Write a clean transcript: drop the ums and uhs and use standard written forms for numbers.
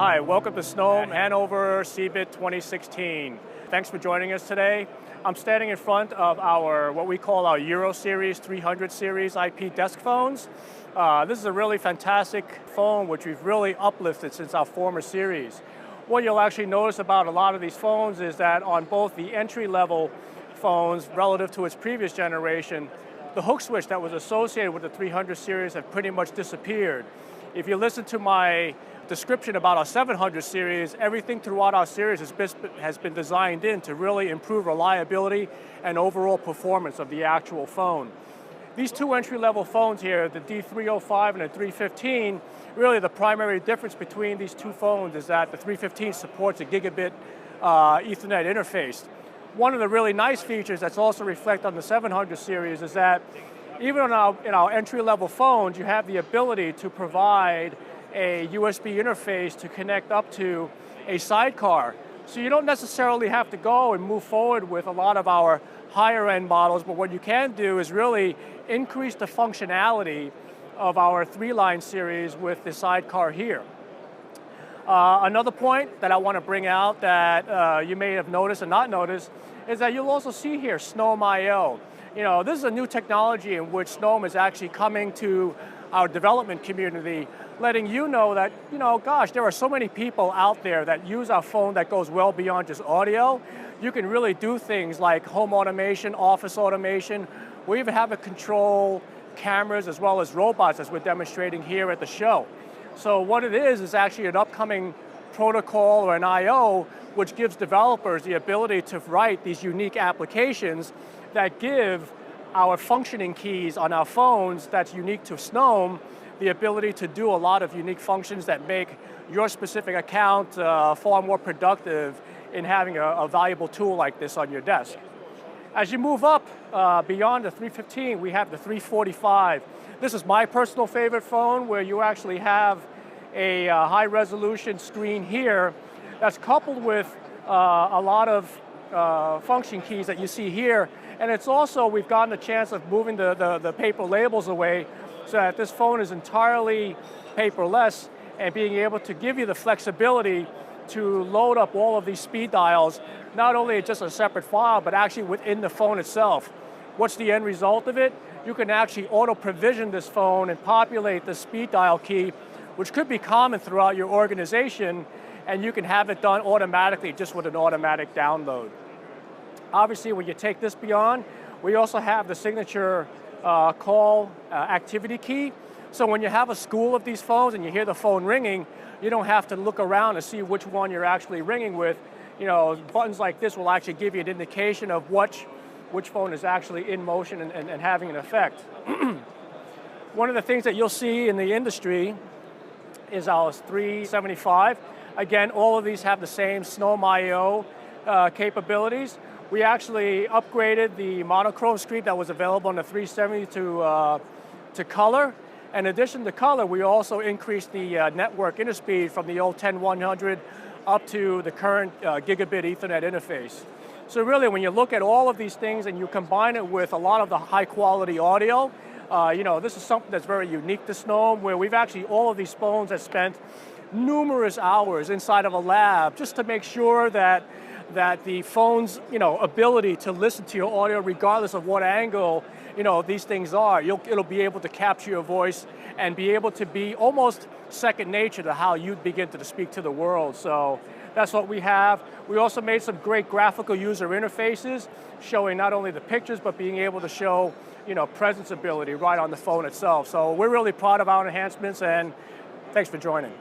Hi, welcome to Snom, Hanover, CeBIT 2016. Thanks for joining us today. I'm standing in front of what we call our Euro Series 300 series IP desk phones. This is a really fantastic phone which we've really uplifted since our former series. What you'll actually notice about a lot of these phones is that on both the entry-level phones relative to its previous generation, the hook switch that was associated with the 300 series have pretty much disappeared. If you listen to my description about our 700 series, everything throughout our series has been designed in to really improve reliability and overall performance of the actual phone. These two entry-level phones here, the D305 and the 315, really the primary difference between these two phones is that the 315 supports a gigabit Ethernet interface. One of the really nice features that's also reflected on the 700 series is that even in our entry-level phones, you have the ability to provide a USB interface to connect up to a sidecar. So you don't necessarily have to go and move forward with a lot of our higher-end models, but what you can do is really increase the functionality of our 3-line series with the sidecar here. Another point that I want to bring out that you may have noticed or not noticed is that you'll also see here Snom IO. This is a new technology in which Snom is actually coming to our development community, letting you know that, gosh, there are so many people out there that use our phone that goes well beyond just audio. You can really do things like home automation, office automation. We even have a control cameras as well as robots as we're demonstrating here at the show. So what it is actually an upcoming protocol or an I/O which gives developers the ability to write these unique applications that give our functioning keys on our phones that's unique to Snom the ability to do a lot of unique functions that make your specific account far more productive in having a valuable tool like this on your desk. As you move up beyond the 315, we have the 345. This is my personal favorite phone where you actually have a high-resolution screen here that's coupled with a lot of function keys that you see here. And it's also, we've gotten a chance of moving the paper labels away so that this phone is entirely paperless and being able to give you the flexibility to load up all of these speed dials, not only just a separate file, but actually within the phone itself. What's the end result of it? You can actually auto-provision this phone and populate the speed dial key, which could be common throughout your organization, and you can have it done automatically just with an automatic download. Obviously, when you take this beyond, we also have the signature call activity key. So when you have a school of these phones and you hear the phone ringing, you don't have to look around to see which one you're actually ringing with. Buttons like this will actually give you an indication of which phone is actually in motion and having an effect. One of the things that you'll see in the industry is our 375. Again, all of these have the same Snom IO capabilities. We actually upgraded the monochrome screen that was available on the 370 to color. In addition to color, we also increased the network interspeed from the old 10100 up to the current gigabit Ethernet interface. So really, when you look at all of these things and you combine it with a lot of the high quality audio, this is something that's very unique to Snom, where we've actually, all of these phones have spent numerous hours inside of a lab just to make sure that the phone's ability to listen to your audio regardless of what angle these things are, it'll be able to capture your voice and be able to be almost second nature to how you begin to speak to the world. So that's what we have. We also made some great graphical user interfaces showing not only the pictures but being able to show presence ability right on the phone itself. So we're really proud of our enhancements, and thanks for joining.